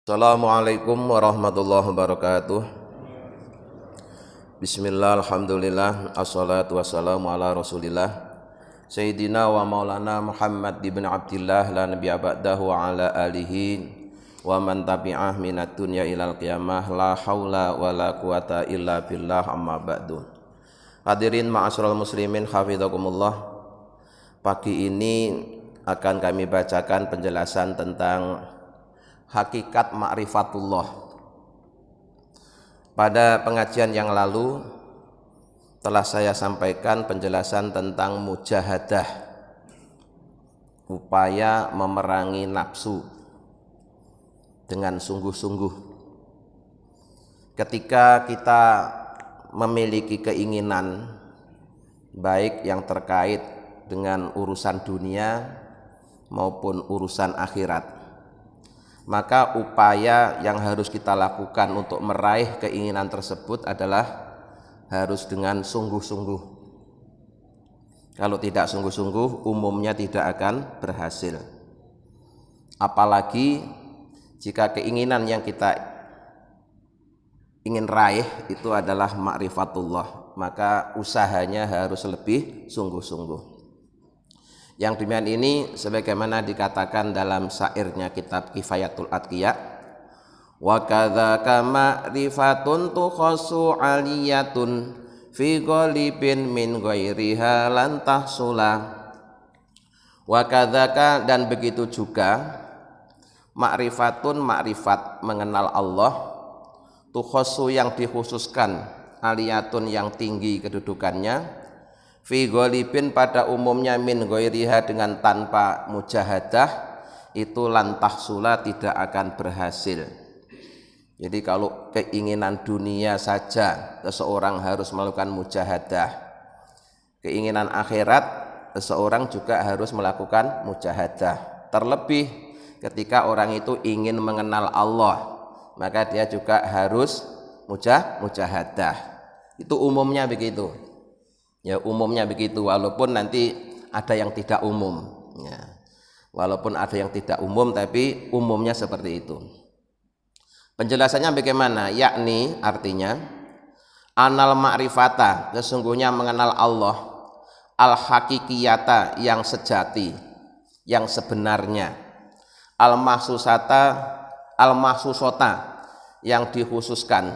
Assalamualaikum warahmatullahi wabarakatuh. Bismillah, alhamdulillah, assalatu wassalamu ala rasulillah Sayyidina wa maulana Muhammad ibn Abdillah la nabiyya ba'dahu wa ala alihi wa man tabi'ah minat dunya ilal qiyamah la hawla wa la quwata illa billah amma ba'du. Hadirin ma'asyiral muslimin hafizakumullah. Pagi ini akan kami bacakan penjelasan tentang hakikat ma'rifatullah. Pada pengajian yang lalu telah saya sampaikan penjelasan tentang mujahadah, upaya memerangi nafsu dengan sungguh-sungguh. Ketika kita memiliki keinginan baik yang terkait dengan urusan dunia maupun urusan akhirat, maka upaya yang harus kita lakukan untuk meraih keinginan tersebut adalah harus dengan sungguh-sungguh. Kalau tidak sungguh-sungguh, umumnya tidak akan berhasil. Apalagi jika keinginan yang kita ingin raih itu adalah ma'rifatullah, maka usahanya harus lebih sungguh-sungguh. Yang demikian ini sebagaimana dikatakan dalam syairnya kitab Kifayatul Atqiya, wa kadzaka ma'rifatun tukhassu aliyatun fi ghalibin min ghairiha lan tahsula. Wa kadzaka, dan begitu juga ma'rifatun, ma'rifat mengenal Allah, tukhassu yang dikhususkan, aliyatun yang tinggi kedudukannya, fi ghalibin pada umumnya, min ghairiha dengan tanpa mujahadah, itu lantah sula tidak akan berhasil. Jadi kalau keinginan dunia saja seseorang harus melakukan mujahadah, keinginan akhirat seseorang juga harus melakukan mujahadah. Terlebih ketika orang itu ingin mengenal Allah, maka dia juga harus mujahadah. Itu umumnya begitu. Ya, umumnya begitu, walaupun nanti ada yang tidak umum. Ya, walaupun ada yang tidak umum, tapi umumnya seperti itu. Penjelasannya bagaimana? Yakni artinya anal ma'rifata, sesungguhnya mengenal Allah, al hakikiyata yang sejati, yang sebenarnya, al mahsusota yang dikhususkan,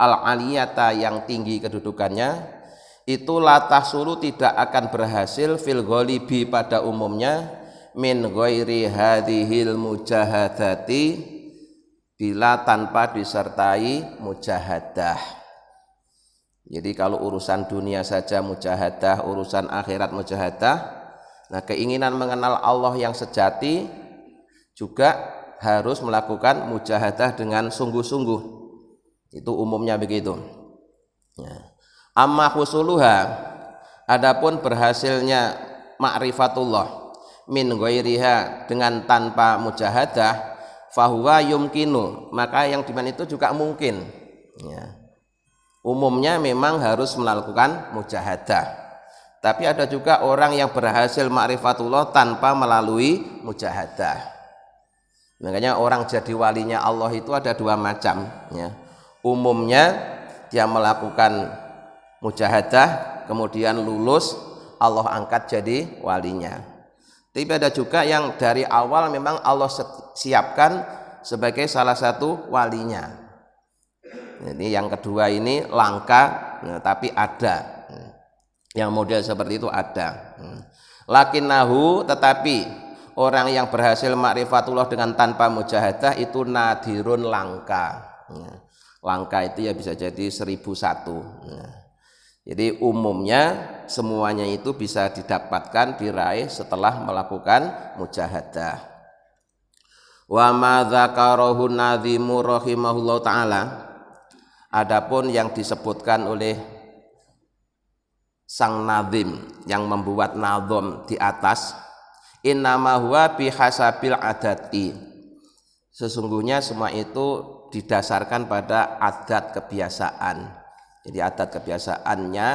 al aliyata yang tinggi kedudukannya, itu latah sulu tidak akan berhasil fil ghalibi pada umumnya, min ghairi hadhil mujahadati, bila tanpa disertai mujahadah. Jadi kalau urusan dunia saja mujahadah, urusan akhirat mujahadah, nah keinginan mengenal Allah yang sejati juga harus melakukan mujahadah dengan sungguh-sungguh. Itu umumnya begitu. Ya. Amma husuluha, adapun berhasilnya ma'rifatullah, min ghairiha dengan tanpa mujahadah, fahuwa yumkinu, maka yang dimana itu juga mungkin. Ya. Umumnya memang harus melakukan mujahadah, tapi ada juga orang yang berhasil ma'rifatullah tanpa melalui mujahadah. Makanya orang jadi walinya Allah itu ada dua macam. Ya. Umumnya dia melakukan mujahadah, kemudian lulus, Allah angkat jadi walinya. Tapi ada juga yang dari awal memang Allah siapkan sebagai salah satu walinya. Jadi yang kedua ini langka, tapi ada. Yang model seperti itu ada. Lakinnahu, tetapi orang yang berhasil ma'rifatullah dengan tanpa mujahadah itu nadirun, langka. Langka itu ya bisa jadi 1001. Jadi umumnya semuanya itu bisa didapatkan, diraih setelah melakukan mujahadah. Wa ma dzakarahu nadhimu rahimahullahu taala, adapun yang disebutkan oleh sang nadhim yang membuat nadhom di atas, innama huwa bihasabil adati, sesungguhnya semua itu didasarkan pada adat kebiasaan. Jadi adat kebiasaannya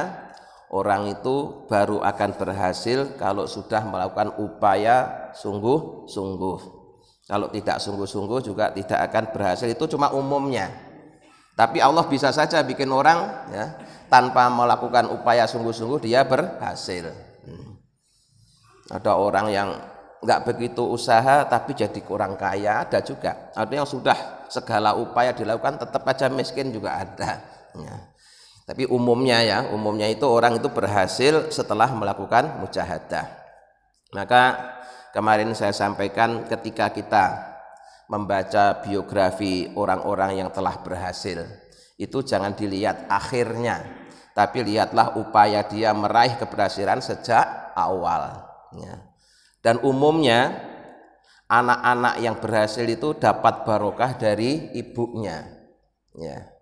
orang itu baru akan berhasil kalau sudah melakukan upaya sungguh-sungguh. Kalau tidak sungguh-sungguh juga tidak akan berhasil. Itu cuma umumnya. Tapi Allah bisa saja bikin orang ya, tanpa melakukan upaya sungguh-sungguh dia berhasil. Ada orang yang nggak begitu usaha tapi jadi kurang kaya, ada juga. Ada yang sudah segala upaya dilakukan tetap aja miskin juga ada. Ya. Tapi umumnya itu orang itu berhasil setelah melakukan mujahadah. Maka kemarin saya sampaikan ketika kita membaca biografi orang-orang yang telah berhasil, itu jangan dilihat akhirnya, tapi lihatlah upaya dia meraih keberhasilan sejak awal. Ya. Dan umumnya anak-anak yang berhasil itu dapat barokah dari ibunya. Ya.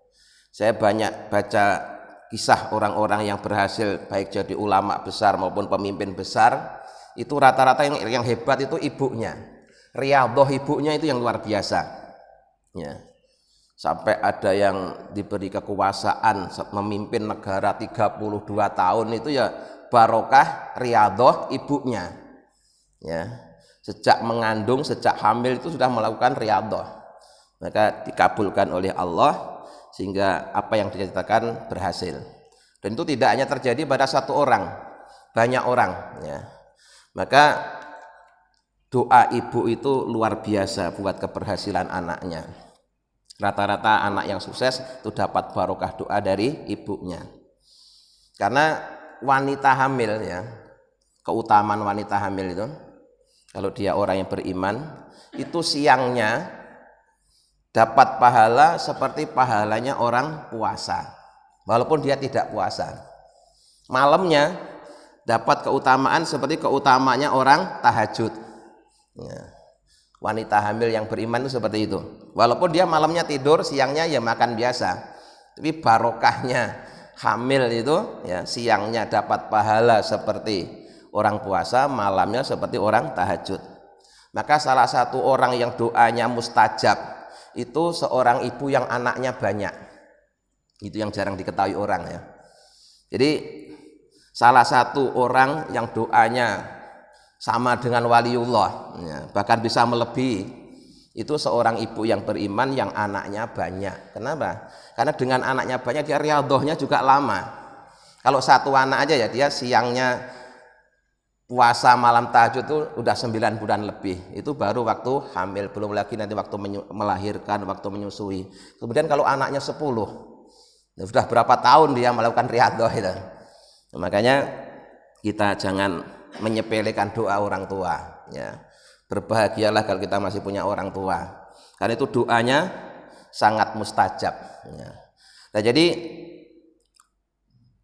Saya banyak baca kisah orang-orang yang berhasil baik jadi ulama besar maupun pemimpin besar. Itu rata-rata yang hebat itu ibunya. Riyadhah ibunya itu yang luar biasa. Ya. Sampai ada yang diberi kekuasaan memimpin negara 32 tahun itu ya barokah riyadhah ibunya. Ya. Sejak mengandung, sejak hamil itu sudah melakukan riyadhah. Maka dikabulkan oleh Allah sehingga apa yang diceritakan berhasil. Dan itu tidak hanya terjadi pada satu orang, banyak orang, ya. Maka doa ibu itu luar biasa buat keberhasilan anaknya. Rata-rata anak yang sukses itu dapat barokah doa dari ibunya. Karena wanita hamil ya, keutamaan wanita hamil itu, kalau dia orang yang beriman, itu siangnya dapat pahala seperti pahalanya orang puasa, walaupun dia tidak puasa. Malamnya dapat keutamaan seperti keutamanya orang tahajud. Ya. Wanita hamil yang beriman itu seperti itu. Walaupun dia malamnya tidur, siangnya ya makan biasa. Tapi barokahnya hamil itu ya, siangnya dapat pahala seperti orang puasa, malamnya seperti orang tahajud. Maka salah satu orang yang doanya mustajab itu seorang ibu yang anaknya banyak. Itu yang jarang diketahui orang ya. Jadi salah satu orang yang doanya sama dengan waliullah ya, bahkan bisa melebihi, itu seorang ibu yang beriman yang anaknya banyak. Kenapa? Karena dengan anaknya banyak dia riyadhahnya juga lama. Kalau satu anak aja ya dia siangnya puasa malam tahajud itu udah 9 bulan lebih. Itu baru waktu hamil, belum lagi nanti waktu melahirkan, waktu menyusui. Kemudian kalau anaknya 10, sudah berapa tahun dia melakukan riyadhah itu. Makanya kita jangan menyepelekan doa orang tua ya. Berbahagialah kalau kita masih punya orang tua, karena itu doanya sangat mustajab ya. Nah, jadi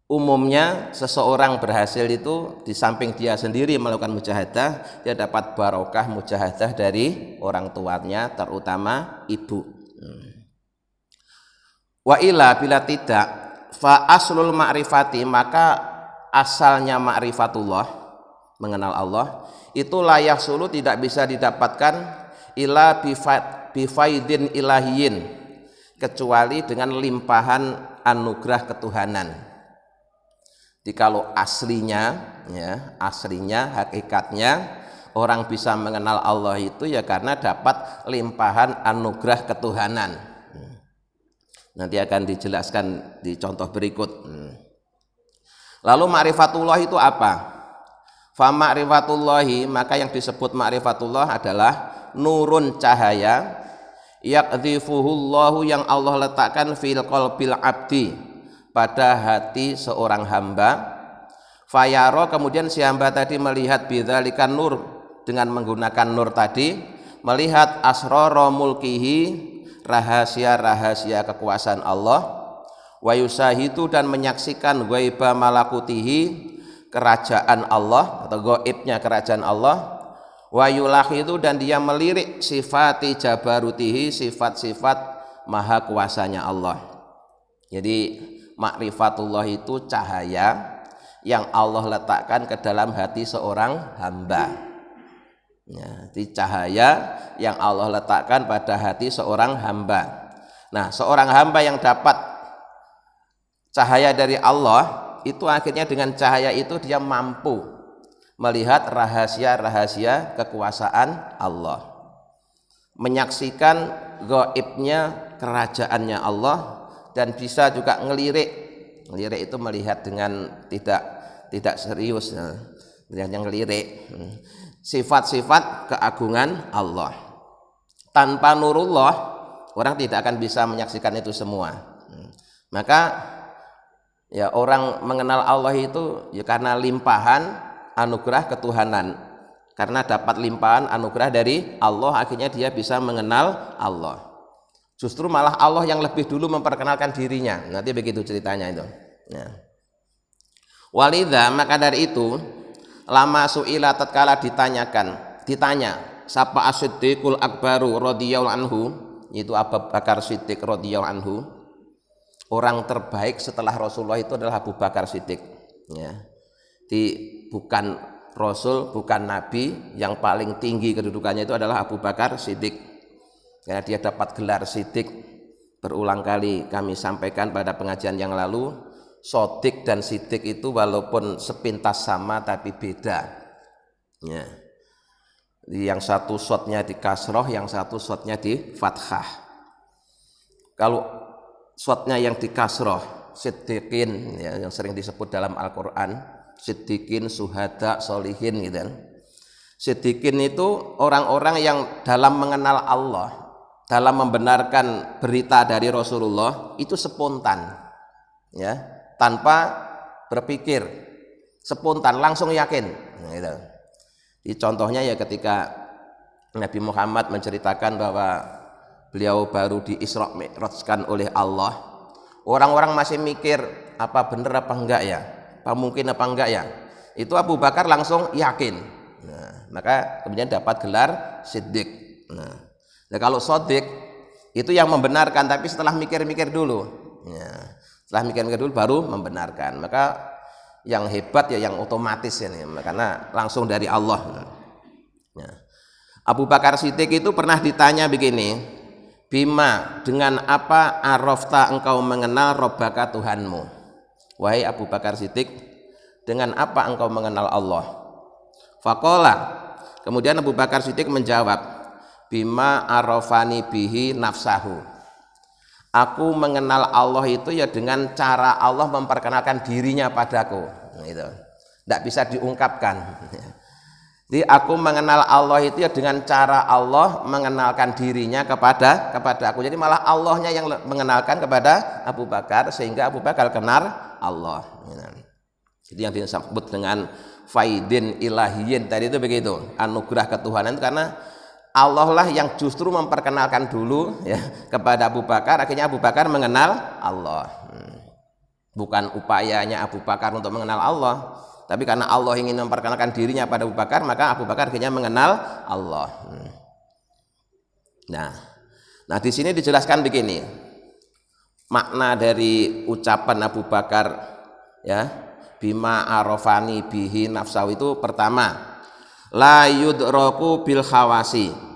umumnya seseorang berhasil itu di samping dia sendiri melakukan mujahadah, dia dapat barokah mujahadah dari orang tuanya, terutama ibu. Wa ila bila tidak fa aslul ma'rifati, maka asalnya ma'rifatullah, mengenal Allah, itu layak sulu tidak bisa didapatkan ila bifaidin ilahiyin, kecuali dengan limpahan anugerah ketuhanan. Jadi kalau aslinya ya, aslinya hakikatnya orang bisa mengenal Allah itu ya karena dapat limpahan anugerah ketuhanan. Nanti akan dijelaskan di contoh berikut. Lalu ma'rifatullah itu apa? Fa ma'rifatullahi, maka yang disebut ma'rifatullah adalah nurun, cahaya, yaqdhifuhullahu, yang Allah letakkan fil qalbil abdi, pada hati seorang hamba. Fayaro, kemudian si hamba tadi melihat bidzalikan nur, dengan menggunakan nur tadi, melihat asrara mulkihi, rahasia-rahasia kekuasaan Allah, wa yusahidu, dan menyaksikan ghaiba malakutihi, kerajaan Allah atau gaibnya kerajaan Allah, wa yulahidu, dan dia melirik sifati jabarutihi, sifat-sifat maha kuasanya Allah. Jadi ma'rifatullah itu cahaya yang Allah letakkan ke dalam hati seorang hamba ya, di cahaya yang Allah letakkan pada hati seorang hamba. Nah, seorang hamba yang dapat cahaya dari Allah itu akhirnya dengan cahaya itu dia mampu melihat rahasia-rahasia kekuasaan Allah. menyaksikan gaibnya kerajaannya Allah, dan bisa juga ngelirik itu melihat dengan tidak serius, yang ngelirik sifat-sifat keagungan Allah. Tanpa nurullah orang tidak akan bisa menyaksikan itu semua. Maka ya orang mengenal Allah itu ya karena limpahan anugerah ketuhanan, karena dapat limpahan anugerah dari Allah, akhirnya dia bisa mengenal Allah. Justru malah Allah yang lebih dulu memperkenalkan dirinya, nanti begitu ceritanya itu ya. Walidha, maka dari itu lama su'ila, tatkala ditanya sapa as-siddiqul akbaru radhiyallahu anhu, yaitu Abu Bakar Siddiq radhiyallahu anhu. Orang terbaik setelah Rasulullah itu adalah Abu Bakar Siddiq ya. Bukan Rasul, bukan Nabi, yang paling tinggi kedudukannya itu adalah Abu Bakar Siddiq, karena dia dapat gelar Siddiq. Berulang kali kami sampaikan pada pengajian yang lalu, Shodiq dan Siddiq itu walaupun sepintas sama tapi beda ya. Yang satu shotnya di kasroh, yang satu shotnya di fathah. Kalau shotnya yang di kasroh, Siddiqin ya, yang sering disebut dalam Al-Quran, Siddiqin, Suhada, Solihin gitu kan. Siddiqin itu orang-orang yang dalam mengenal Allah, dalam membenarkan berita dari Rasulullah itu spontan ya, tanpa berpikir, spontan, langsung yakin gitu. Di contohnya ya ketika Nabi Muhammad menceritakan bahwa beliau baru di Isra Mi'rajkan oleh Allah, orang-orang masih mikir apa benar apa enggak ya, apa mungkin apa enggak ya, itu Abu Bakar langsung yakin. Nah, maka kemudian dapat gelar Siddiq. Nah, kalau Shodiq itu yang membenarkan tapi setelah mikir-mikir dulu ya, setelah mikir-mikir dulu baru membenarkan. Maka yang hebat ya yang otomatis ini, karena langsung dari Allah ya. Abu Bakar Siddiq itu pernah ditanya begini, bima, dengan apa arafta engkau mengenal Rabbaka Tuhanmu. Wahai Abu Bakar Siddiq, dengan apa engkau mengenal Allah? Faqala, kemudian Abu Bakar Siddiq menjawab, bima arafani bihi nafsahu. Aku mengenal Allah itu ya dengan cara Allah memperkenalkan dirinya padaku. Gitu. Tidak bisa diungkapkan. Jadi aku mengenal Allah itu ya dengan cara Allah mengenalkan dirinya kepada aku. Jadi malah Allahnya yang mengenalkan kepada Abu Bakar, sehingga Abu Bakar kenal Allah. Jadi yang disebut dengan faidin ilahiyin tadi itu begitu, anugerah ketuhanan itu karena Allah lah yang justru memperkenalkan dulu ya kepada Abu Bakar, akhirnya Abu Bakar mengenal Allah. Bukan upayanya Abu Bakar untuk mengenal Allah, tapi karena Allah ingin memperkenalkan dirinya pada Abu Bakar, maka Abu Bakar akhirnya mengenal Allah. Nah di sini dijelaskan begini, makna dari ucapan Abu Bakar ya, bima arafani bihi nafsahu itu pertama, la yudraku bil khawasi.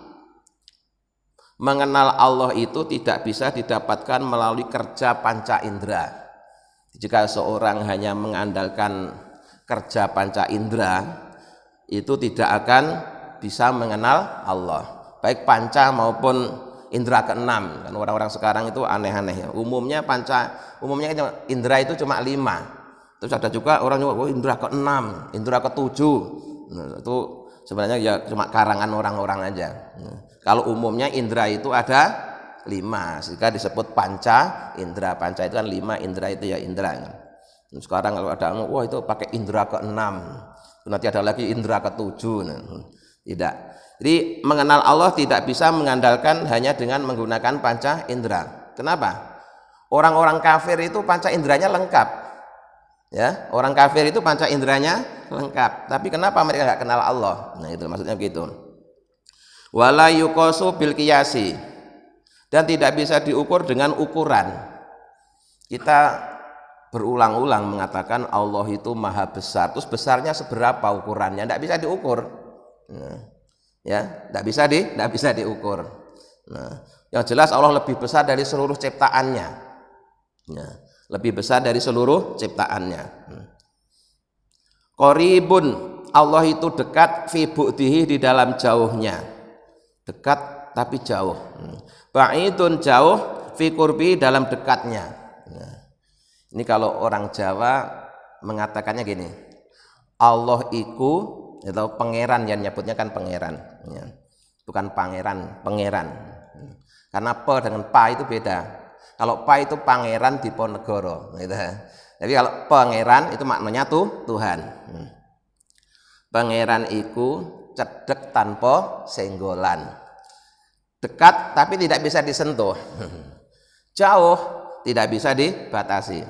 Mengenal Allah itu tidak bisa didapatkan melalui kerja panca indera. Jika seorang hanya mengandalkan kerja panca indera, itu tidak akan bisa mengenal Allah, baik panca maupun indera keenam. Kan orang-orang sekarang itu aneh-aneh ya. Umumnya indera itu cuma 5. Terus ada juga orang yang indera keenam, indera ketujuh. Nah, itu sebenarnya ya cuma karangan orang-orang aja. Kalau umumnya indera itu ada 5, sehingga disebut panca indera. Panca itu kan 5, indera itu ya indera. Sekarang kalau ada wah itu pakai indera ke-6, nanti ada lagi indera ke-7. Tidak. Jadi mengenal Allah tidak bisa mengandalkan hanya dengan menggunakan panca indera. Kenapa? Orang-orang kafir itu panca inderanya lengkap. Ya, orang kafir itu panca inderanya lengkap. Tapi kenapa mereka nggak kenal Allah? Nah, itu maksudnya begitu. Wala yuqasu bil qiyasi, dan tidak bisa diukur dengan ukuran. Kita berulang-ulang mengatakan Allah itu maha besar, terus besarnya seberapa ukurannya? Tidak bisa diukur. Ya, tidak bisa diukur. Nah, yang jelas Allah lebih besar dari seluruh ciptaannya. Ya, lebih besar dari seluruh ciptaannya. Qaribun, Allah itu dekat fi bu'dihi, di dalam jauhnya. Dekat tapi jauh. Ba'idun jauh, fi qurbi dalam dekatnya. Nah, ini kalau orang Jawa mengatakannya gini, Allah iku atau pangeran, yang nyebutnya kan pangeran, ya. Bukan pangeran, pangeran. Karena pe dengan pa itu beda. Kalau pa itu pangeran Diponegoro, gitu. Jadi kalau pangeran itu maknanya Tuhan. Pangeran iku cedek tanpa senggolan, dekat tapi tidak bisa disentuh, jauh tidak bisa dibatasi.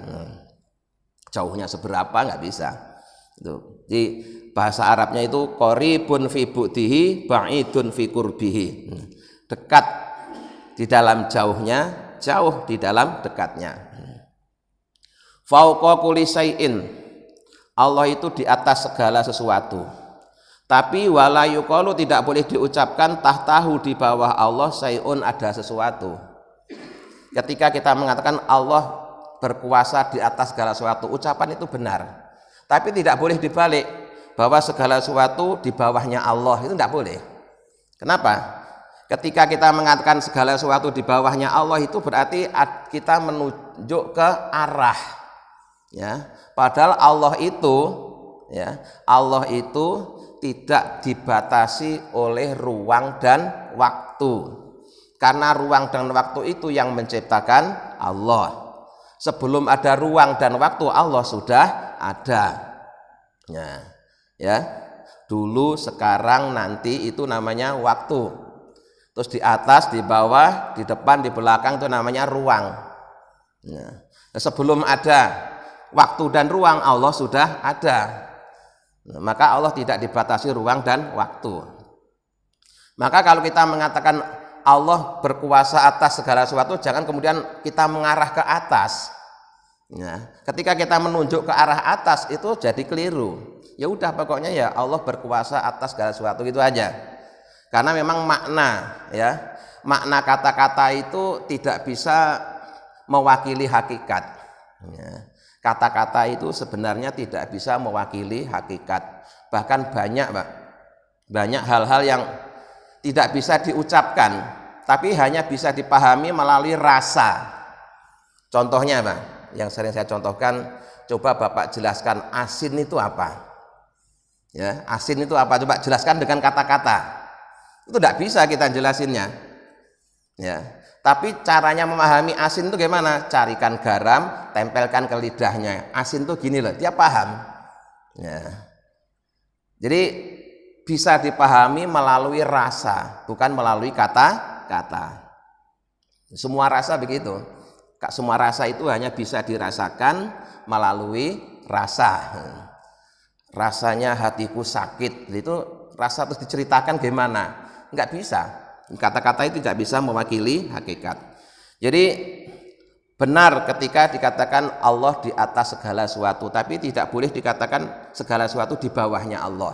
Jauhnya seberapa nggak bisa. Itu di bahasa Arabnya itu qaribun fi bu'dihi ba'idun fi qurbihi. Dekat di dalam jauhnya, jauh di dalam dekatnya. Fauqa kulli syai'in, Allah itu di atas segala sesuatu. Tapi wala yuqalu, tidak boleh diucapkan tahtahu, di bawah Allah syai'un, ada sesuatu. Ketika kita mengatakan Allah berkuasa di atas segala sesuatu, ucapan itu benar. Tapi tidak boleh dibalik bahwa segala sesuatu di bawahnya Allah, itu tidak boleh. Kenapa? Ketika kita mengatakan segala sesuatu di bawahnya Allah, itu berarti kita menunjuk ke arah, ya. Padahal Allah itu, ya, Allah itu tidak dibatasi oleh ruang dan waktu. Karena ruang dan waktu itu yang menciptakan Allah. Sebelum ada ruang dan waktu, Allah sudah ada. Ya. Dulu, sekarang, nanti, itu namanya waktu. Terus di atas, di bawah, di depan, di belakang, itu namanya ruang. Nah, sebelum ada waktu dan ruang, Allah sudah ada. Nah, maka Allah tidak dibatasi ruang dan waktu. Maka kalau kita mengatakan Allah berkuasa atas segala sesuatu, jangan kemudian kita mengarah ke atas. Nah, ketika kita menunjuk ke arah atas, itu jadi keliru. Ya udah, pokoknya ya Allah berkuasa atas segala sesuatu, gitu aja. Karena memang makna, ya, makna kata-kata itu tidak bisa mewakili hakikat. Ya. Kata-kata itu sebenarnya tidak bisa mewakili hakikat. Bahkan banyak hal-hal yang tidak bisa diucapkan, tapi hanya bisa dipahami melalui rasa. Contohnya apa? Yang sering saya contohkan, coba Bapak jelaskan asin itu apa? Ya, asin itu apa? Coba jelaskan dengan kata-kata. Itu tidak bisa kita jelasinnya, ya. Tapi caranya memahami asin itu gimana? Carikan garam, tempelkan ke lidahnya. Asin itu gini loh, dia paham. Ya. Jadi bisa dipahami melalui rasa, bukan melalui kata-kata. Semua rasa begitu. Semua rasa itu hanya bisa dirasakan melalui rasa. Rasanya hatiku sakit, itu rasa terus diceritakan gimana? Enggak bisa. Kata-kata itu tidak bisa mewakili hakikat. Jadi benar ketika dikatakan Allah di atas segala sesuatu, tapi tidak boleh dikatakan segala sesuatu di bawahnya Allah.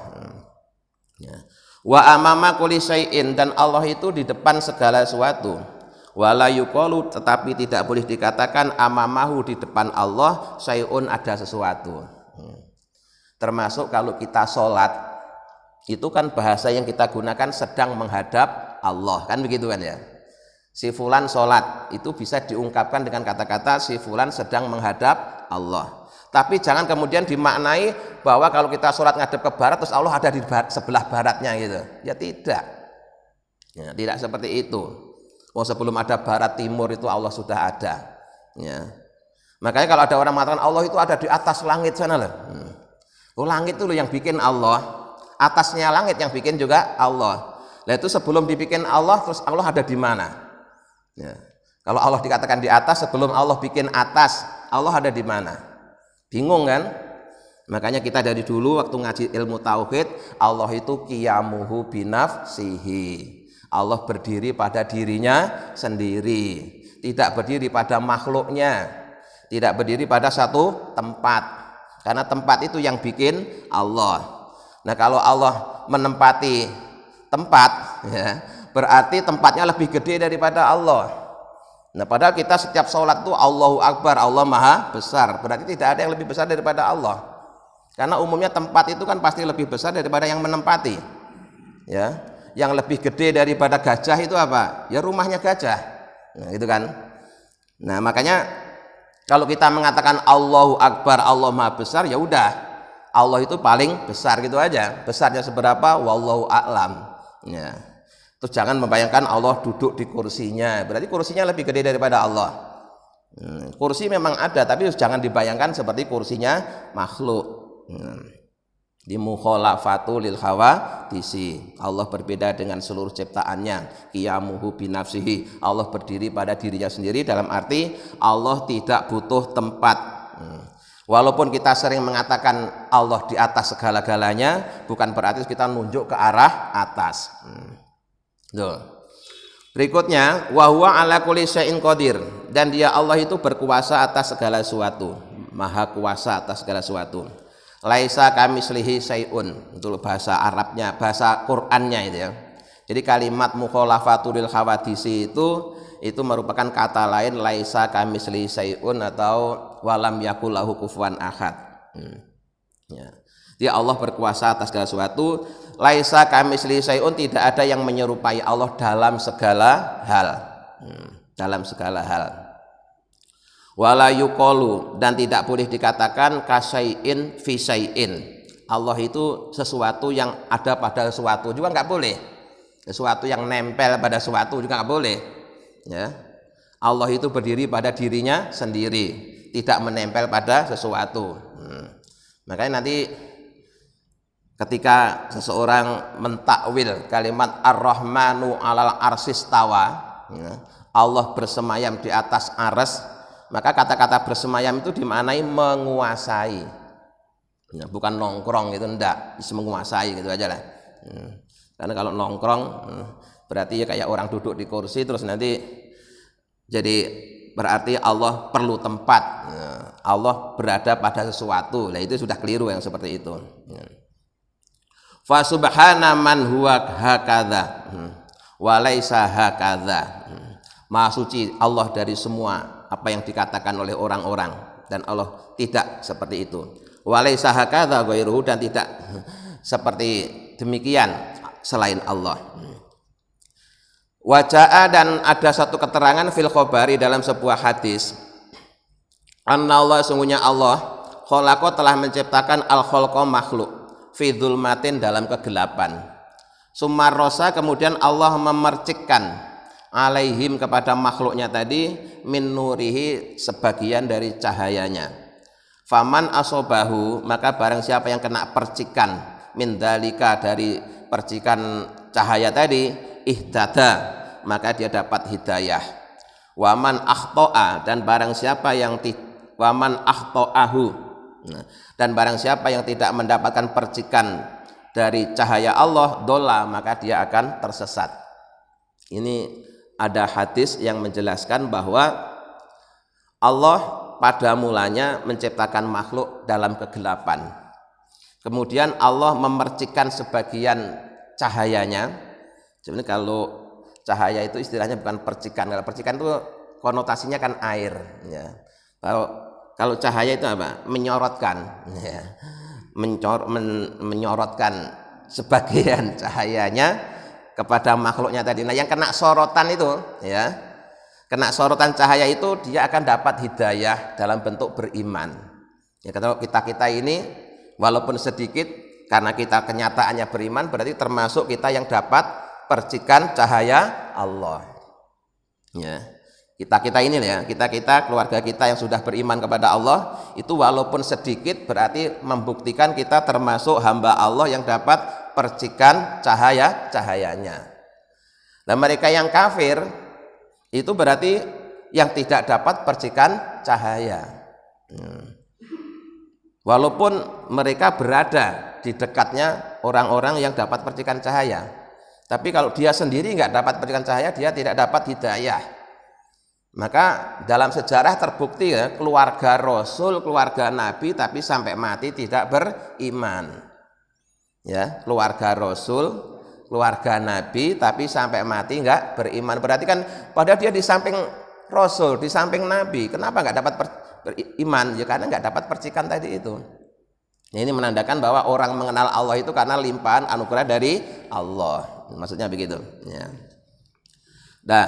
Ya. Wa amama kulli syai'in, dan Allah itu di depan segala sesuatu. Wala yuqalu, tetapi tidak boleh dikatakan amamahu, di depan Allah syai'un, ada sesuatu. Termasuk kalau kita sholat, itu kan bahasa yang kita gunakan sedang menghadap Allah, kan begitu kan ya. Si fulan sholat, itu bisa diungkapkan dengan kata-kata si fulan sedang menghadap Allah. Tapi jangan kemudian dimaknai bahwa kalau kita sholat ngadep ke barat, terus Allah ada di sebelah baratnya gitu. Ya tidak. Ya, tidak seperti itu. Sebelum ada barat timur itu Allah sudah ada. Ya. Makanya kalau ada orang mengatakan Allah itu ada di atas langit sana loh. Langit itu loh yang bikin Allah. Atasnya langit yang bikin juga Allah. Nah itu sebelum dibikin Allah, terus Allah ada di mana? Ya. Kalau Allah dikatakan di atas, sebelum Allah bikin atas, Allah ada di mana? Bingung kan? Makanya kita dari dulu waktu ngaji ilmu tauhid, Allah itu qiyamuhu binafsihi. Allah berdiri pada dirinya sendiri, tidak berdiri pada makhluknya, tidak berdiri pada satu tempat. Karena tempat itu yang bikin Allah. Nah kalau Allah menempati tempat, ya, berarti tempatnya lebih gede daripada Allah. Nah padahal kita setiap sholat itu Allahu Akbar, Allah Maha Besar. Berarti tidak ada yang lebih besar daripada Allah. Karena umumnya tempat itu kan pasti lebih besar daripada yang menempati. Ya, yang lebih gede daripada gajah itu apa? Ya rumahnya gajah. Nah, itu kan. Nah, makanya kalau kita mengatakan Allahu Akbar, Allah Maha Besar, ya udah. Allah itu paling besar gitu aja. Besarnya seberapa? Wallahu a'lam. Ya. Terus jangan membayangkan Allah duduk di kursinya. Berarti kursinya lebih gede daripada Allah. Kursi memang ada, tapi jangan dibayangkan seperti kursinya makhluk. Di mukhalafatu lil hawadisi, Allah berbeda dengan seluruh ciptaannya. Qiyamuhu binafsihi, Allah berdiri pada dirinya sendiri, dalam arti Allah tidak butuh tempat. Walaupun kita sering mengatakan Allah di atas segala-galanya, bukan berarti kita nunjuk ke arah atas. Berikutnya, wa huwa ala kulli syai'in qadir, dan dia Allah itu berkuasa atas segala sesuatu, maha kuasa atas segala sesuatu. Laisa kamislihi syai'un, itu bahasa Arabnya, bahasa Qur'annya itu ya. Jadi kalimat mukhalafatul hawadisi itu merupakan kata lain laisa kamislihi syai'un atau walam yakul lahu kufuwan ahad. Ya. Dia Allah berkuasa atas segala sesuatu. Laisa kamislihi syai'un, tidak ada yang menyerupai Allah dalam segala hal. Dalam segala hal. Wala yuqalu, dan tidak boleh dikatakan kasyai'in fi syai'in. Allah itu sesuatu yang ada pada sesuatu juga nggak boleh. Sesuatu yang nempel pada sesuatu juga nggak boleh. Ya. Allah itu berdiri pada dirinya sendiri, tidak menempel pada sesuatu. Makanya nanti ketika seseorang mentakwil kalimat Ar-Rahmanu 'alal arsis tawa, Allah bersemayam di atas arsy, maka kata-kata bersemayam itu dimaknai menguasai, ya, bukan nongkrong, itu enggak, bisa menguasai gitu aja lah. Karena kalau nongkrong berarti ya kayak orang duduk di kursi terus nanti jadi berarti Allah perlu tempat, Allah berada pada sesuatu. Nah itu sudah keliru yang seperti itu. Fa subhana man huwa hakadha wa laisa hakadha. Maha suci Allah dari semua apa yang dikatakan oleh orang-orang, dan Allah tidak seperti itu. Wa laisa hakadha ghairuhu, dan tidak seperti demikian selain Allah. Waja'a, dan ada satu keterangan fil khobari dalam sebuah hadis, anna Allah, sungguhnya Allah khalaqa telah menciptakan al khalqa makhluk fi dzulmatin dalam kegelapan. Sumarrosa, kemudian Allah memercikkan alaihim kepada makhluknya tadi min nurihi, sebagian dari cahayanya. Faman asobahu, maka barang siapa yang kena percikan min dalika, dari percikan cahaya tadi, ihtada, maka dia dapat hidayah. Waman akhto'a, dan barang siapa yang waman akhto'ahu, dan barang siapa yang tidak mendapatkan percikan dari cahaya Allah, dola, maka dia akan tersesat. Ini ada hadis yang menjelaskan bahwa Allah pada mulanya menciptakan makhluk dalam kegelapan. Kemudian Allah memercikkan sebagian cahayanya. Sebenarnya kalau cahaya itu istilahnya bukan percikan. Kalau percikan itu konotasinya kan air. Ya. Kalau cahaya itu apa? Menyorotkan. Ya. Menyorotkan sebagian cahayanya kepada makhluknya tadi. Nah yang kena sorotan itu, ya, kena sorotan cahaya itu, dia akan dapat hidayah dalam bentuk beriman. Ya, kalau kita ini walaupun sedikit, karena kita kenyataannya beriman, berarti termasuk kita yang dapat percikan cahaya Allah. Ya, kita ini ya, kita keluarga kita yang sudah beriman kepada Allah, itu walaupun sedikit berarti membuktikan kita termasuk hamba Allah yang dapat percikan cahayanya. Nah mereka yang kafir itu berarti yang tidak dapat percikan cahaya. Walaupun mereka berada di dekatnya orang-orang yang dapat percikan cahaya, tapi kalau dia sendiri nggak dapat percikan cahaya, dia tidak dapat hidayah. Maka dalam sejarah terbukti ya, keluarga Rasul, keluarga Nabi, tapi sampai mati tidak beriman. Ya, keluarga Rasul, keluarga Nabi, tapi sampai mati enggak beriman. Berarti kan padahal dia di samping Rasul, di samping Nabi, kenapa enggak dapat beriman? Ya karena enggak dapat percikan tadi itu. Ini menandakan bahwa orang mengenal Allah itu karena limpahan anugerah dari Allah. Allah. Maksudnya begitu. Ya. Nah,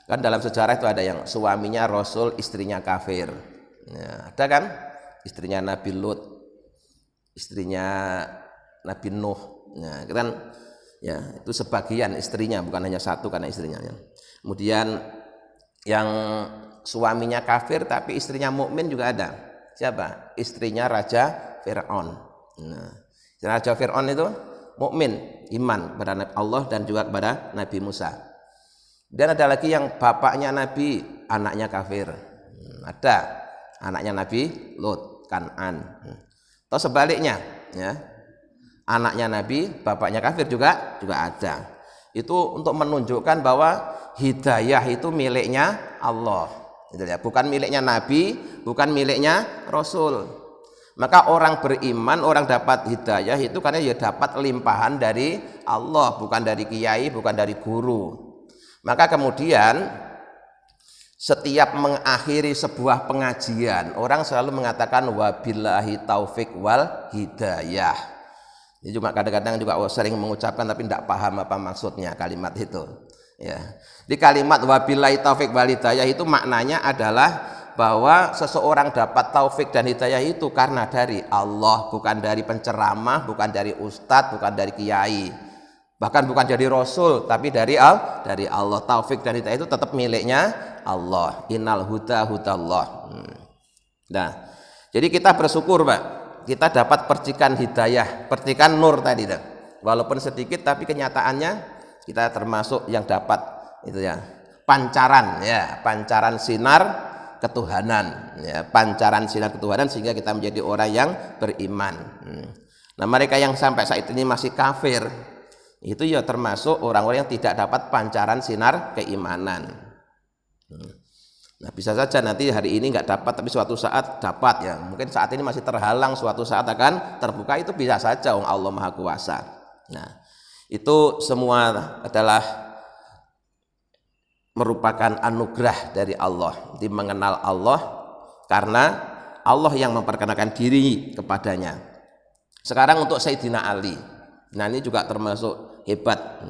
kan dalam sejarah itu ada yang suaminya Rasul, istrinya kafir. Ya, ada kan? Istrinya Nabi Lut, istrinya Nabi Nuh. Nah, kan ya itu sebagian istrinya, bukan hanya satu karena istrinya. Ya. Kemudian yang suaminya kafir tapi istrinya mukmin juga ada. Siapa? Istrinya Raja Fir'aun. Nah, Raja Fir'aun itu mukmin, iman kepada Allah dan juga kepada Nabi Musa. Dan ada lagi yang bapaknya Nabi, anaknya kafir. Ada anaknya Nabi Lut, Kan'an. Atau sebaliknya, ya. Anaknya Nabi, bapaknya kafir juga ada. Itu untuk menunjukkan bahwa hidayah itu miliknya Allah. Gitu ya. Bukan miliknya Nabi, bukan miliknya Rasul. Maka orang beriman, orang dapat hidayah itu karena dia dapat limpahan dari Allah, bukan dari kiai, bukan dari guru. Maka kemudian setiap mengakhiri sebuah pengajian, orang selalu mengatakan wabillahi taufik wal hidayah. Ini cuma kadang-kadang juga sering mengucapkan tapi tidak paham apa maksudnya kalimat itu. Ya. Di kalimat wabillahi taufik wal hidayah itu maknanya adalah bahwa seseorang dapat taufik dan hidayah itu karena dari Allah, bukan dari penceramah, bukan dari ustadz, bukan dari kiai. Bahkan bukan dari Rasul, tapi dari Allah. Taufik dan hidayah itu tetap miliknya Allah. Innal huda hudallah. Nah, jadi kita bersyukur, Pak. Kita dapat percikan hidayah, percikan nur tadi, walaupun sedikit, tapi kenyataannya kita termasuk yang dapat itu ya, pancaran sinar ketuhanan, ya, pancaran sinar ketuhanan sehingga kita menjadi orang yang beriman. Nah, mereka yang sampai saat ini masih kafir, itu ya termasuk orang-orang yang tidak dapat pancaran sinar keimanan. Nah, bisa saja nanti hari ini nggak dapat tapi suatu saat dapat ya. Mungkin saat ini masih terhalang, suatu saat akan terbuka, itu bisa saja, Allah Maha Kuasa. Nah, itu semua adalah merupakan anugerah dari Allah. Di mengenal Allah karena Allah yang memperkenalkan diri kepadanya. Sekarang untuk Sayyidina Ali. Nah, ini juga termasuk hebat.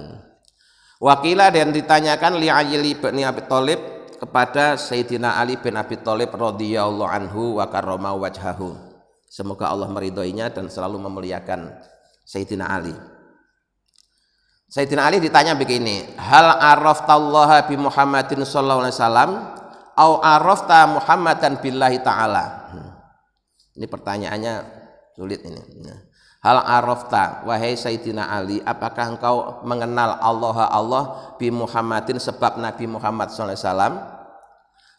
Wakilah dan ditanyakan li Ali bin Abi Thalib kepada Sayyidina Ali bin Abi Thalib radhiyallahu anhu wa karrama wajhahu. Semoga Allah meridhoinya dan selalu memuliakan Sayyidina Ali. Sayyidina Ali ditanya begini, hal araftallaha bi Muhammadin sallallahu alaihi wasallam au arafta Muhammadan billahi ta'ala. Ini pertanyaannya sulit ini. Hal arafta, wahai Sayyidina Ali, apakah engkau mengenal Allah bi Muhammadin sebab Nabi Muhammad sallallahu alaihi wasallam?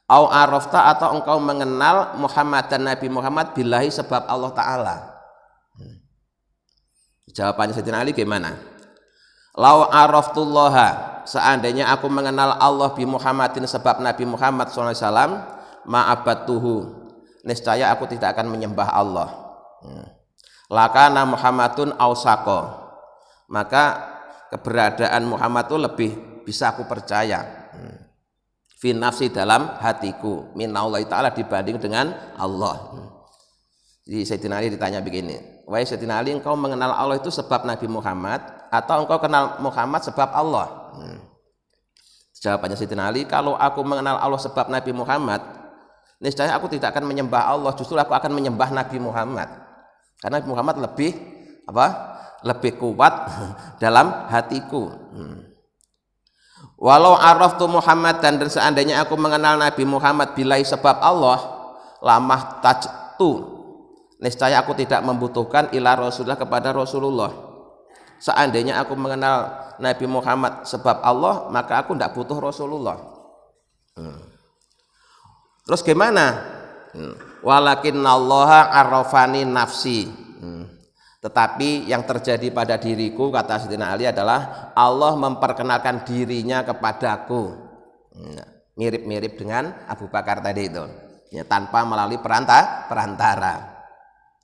Au arafta, atau engkau mengenal Muhammad dan Nabi Muhammad billahi sebab Allah Ta'ala? Jawabannya Sayyidina Ali gimana? Lau araftullaha, seandainya aku mengenal Allah bi Muhammadin sebab Nabi Muhammad sallallahu alaihi wasallam, ma'abadtuhu, niscaya aku tidak akan menyembah Allah. Lakana Muhammadun ausaqo, maka keberadaan Muhammad itu lebih bisa aku percaya. Fi nafsi, dalam hatiku, minallahi ta'ala, dibanding dengan Allah. Jadi Sayyidina Ali ditanya begini, wahai Sayyidina Ali, engkau mengenal Allah itu sebab Nabi Muhammad atau engkau kenal Muhammad sebab Allah? Jawabannya Sayyidina Ali, kalau aku mengenal Allah sebab Nabi Muhammad, niscaya aku tidak akan menyembah Allah, justru aku akan menyembah Nabi Muhammad. Karena Nabi Muhammad lebih kuat dalam hatiku. Walau araftu Muhammad, dan seandainya aku mengenal Nabi Muhammad billahi sebab Allah, lamah tajtu, niscaya aku tidak membutuhkan ila Rasulullah, kepada Rasulullah. Seandainya aku mengenal Nabi Muhammad sebab Allah, maka aku tidak butuh Rasulullah. Terus gimana? Walakinnallaha arrafani nafsi, tetapi yang terjadi pada diriku, kata Sayyidina Ali, adalah Allah memperkenalkan dirinya kepadaku. Mirip-mirip dengan Abu Bakar tadi itu, ya, tanpa melalui perantara.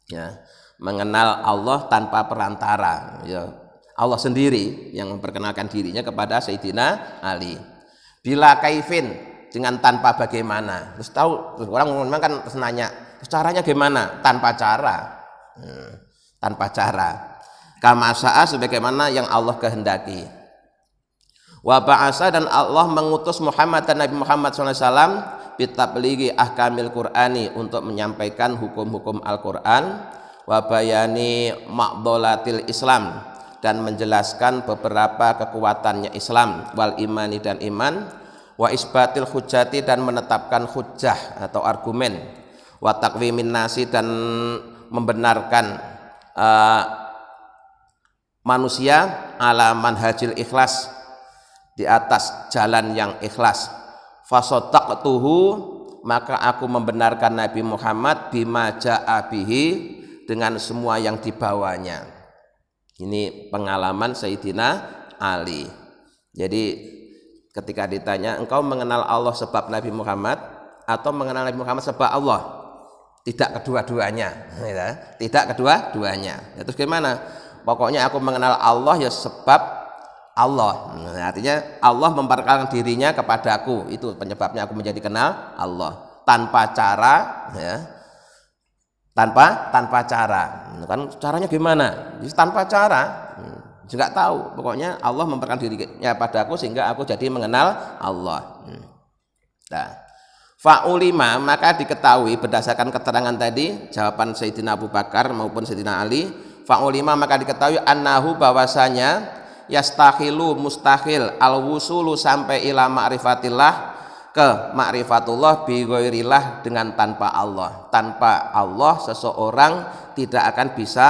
Ya, mengenal Allah tanpa perantara, ya, Allah sendiri yang memperkenalkan dirinya kepada Sayyidina Ali. Bila kaifin, dengan tanpa bagaimana. Terus tahu, orang memang kan nanya, caranya gimana? Tanpa cara. Tanpa cara. kama syaa sebagaimana yang Allah kehendaki. Wa ba'asa dan Allah mengutus Muhammad dan Nabi Muhammad SAW bitablighi ahkamil Qur'ani untuk menyampaikan hukum-hukum Al-Qur'an, wa bayani maqdolatil Islam dan menjelaskan beberapa kekuatannya Islam, wal imani dan iman, wa isbatil hujjati dan menetapkan hujjah atau argumen, wa taqwimin nasi dan membenarkan manusia ala manhajil ikhlas di atas jalan yang ikhlas. Fasaddaqtuhu maka aku membenarkan Nabi Muhammad bima ja'a bihi dengan semua yang dibawanya. Ini pengalaman Sayyidina Ali. Jadi ketika ditanya engkau mengenal Allah sebab Nabi Muhammad atau mengenal Nabi Muhammad sebab Allah? Tidak kedua-duanya, tidak kedua-duanya. Ya, terus gimana? Pokoknya aku mengenal Allah ya sebab Allah. Artinya Allah memperkenalkan dirinya kepadaku, itu penyebabnya aku menjadi kenal Allah. Tanpa cara, ya, tanpa cara. Kan caranya gimana? Tanpa cara. Juga tahu. Pokoknya Allah memperkenalkan dirinya padaku sehingga aku jadi mengenal Allah. Nah, fa'ulima maka diketahui berdasarkan keterangan tadi, jawaban Sayyidina Abu Bakar maupun Sayyidina Ali. Fa'ulima maka diketahui annahu bahwasanya yastahilu mustahil al-wusulu sampai ila ma'rifatillah ke ma'rifatullah bi ghairillah dengan tanpa Allah. Tanpa Allah seseorang tidak akan bisa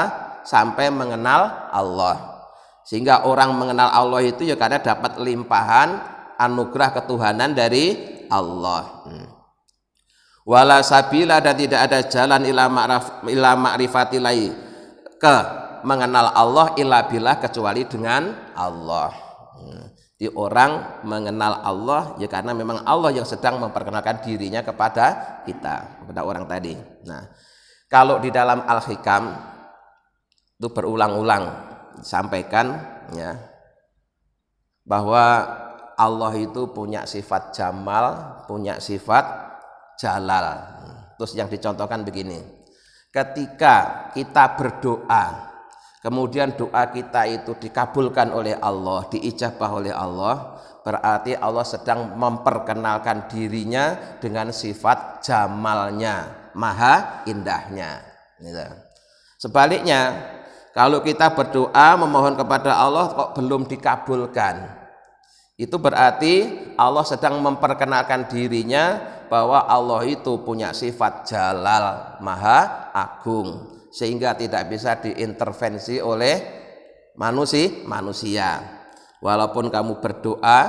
sampai mengenal Allah. Sehingga orang mengenal Allah itu ya karena dapat limpahan anugerah ketuhanan dari Allah. Wala sabila dan tidak ada jalan ila ma'rifatillah ke mengenal Allah illa billah kecuali dengan Allah. Di orang mengenal Allah ya karena memang Allah yang sedang memperkenalkan dirinya kepada kita, kepada orang tadi. Nah, kalau di dalam Al-Hikam itu berulang-ulang disampaikan ya bahwa Allah itu punya sifat jamal, punya sifat jalal. Terus yang dicontohkan begini. Ketika kita berdoa kemudian doa kita itu dikabulkan oleh Allah, diijabah oleh Allah, berarti Allah sedang memperkenalkan dirinya dengan sifat jamalnya, maha indahnya. Sebaliknya, kalau kita berdoa memohon kepada Allah kok belum dikabulkan, itu berarti Allah sedang memperkenalkan dirinya bahwa Allah itu punya sifat jalal, maha agung, sehingga tidak bisa diintervensi oleh manusia. Walaupun kamu berdoa,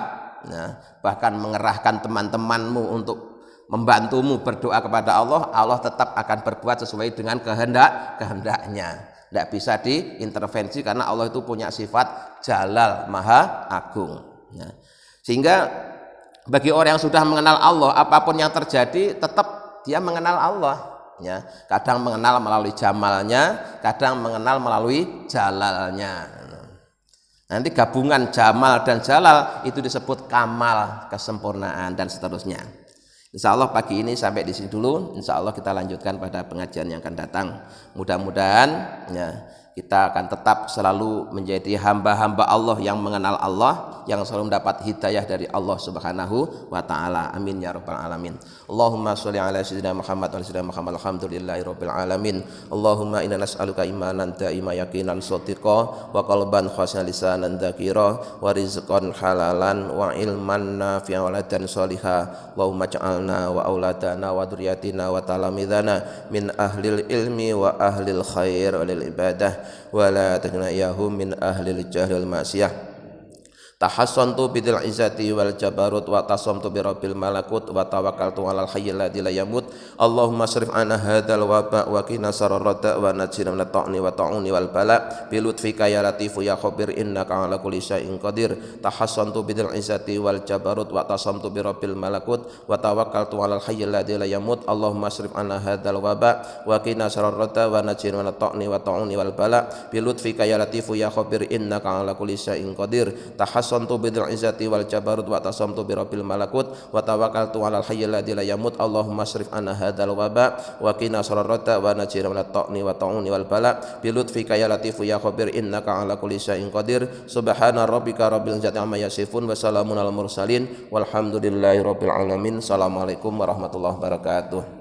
nah, bahkan mengerahkan teman-temanmu untuk membantumu berdoa kepada Allah, Allah tetap akan berbuat sesuai dengan kehendaknya. Tidak bisa diintervensi karena Allah itu punya sifat jalal, maha agung. Nah, sehingga bagi orang yang sudah mengenal Allah, apapun yang terjadi tetap dia mengenal Allah. Ya, kadang mengenal melalui jamalnya, kadang mengenal melalui jalalnya. Nanti gabungan jamal dan jalal itu disebut kamal, kesempurnaan dan seterusnya. Insya Allah pagi ini sampai di sini dulu. Insya Allah kita lanjutkan pada pengajian yang akan datang. Mudah-mudahan ya, kita akan tetap selalu menjadi hamba-hamba Allah yang mengenal Allah, yang selalu mendapat hidayah dari Allah Subhanahu wa taala. Amin ya rabbal alamin. Allahumma sholli ala sayyidina Muhammad wa sayyidina Muhammad alhamdulillahi rabbil alamin. Allahumma inna nas'aluka imanan da'ima yaqinan shadiqa wa qalban khashi'an lisanan dzakira wa rizqan halalan wa ilman nafi'an wa ladan sholiha. Allahumma ja'alna wa auladana wa dzurriyyatina wa talamidana min ahlil ilmi wa ahlil khair wa lil ibadah wa la tajna'yahum min ahlil jahli wal ma'siyah. Tahassantu bidil izzati wal jabarut wa tasamtu bi rabbil malakut wa tawakkaltu alal hayyil ladzi la yamut. Allahumma srif anna hadzal waba wa qina sararata wa najjina min at-ta'ni wa ta'uni wal bala bi lutfika ya latifu ya khabir innaka ala kulli syai'in qadir. Tahassantu bidil izzati wal jabarut wa tasamtu bi rabbil malakut wa tawakkaltu alal hayyil ladzi la yamut. Allahumma srif anna hadzal waba wa qina sararata wa najjina min at-ta'ni wa ta'uni wal bala bi lutfika ya latifu ya khabir innaka ala kulli syai'in qadir. tasamtu bidil izzati wal jabarut wa tasamtu bi rabbil malakut wa tawakkaltu 'alal hayyil ladzi la yamut. Allahumma asrif anna hadzal waba wa qina sharrata wa najir min at-ta'ni wa ta'uni wal bala bi lutfika ya latifu ya khabir innaka 'ala kulli syai'in qadir. Subhana rabbika rabbil izzati amma yasifun wa salamun alal mursalin walhamdulillahi rabbil alamin. Assalamualaikum warahmatullahi wabarakatuh.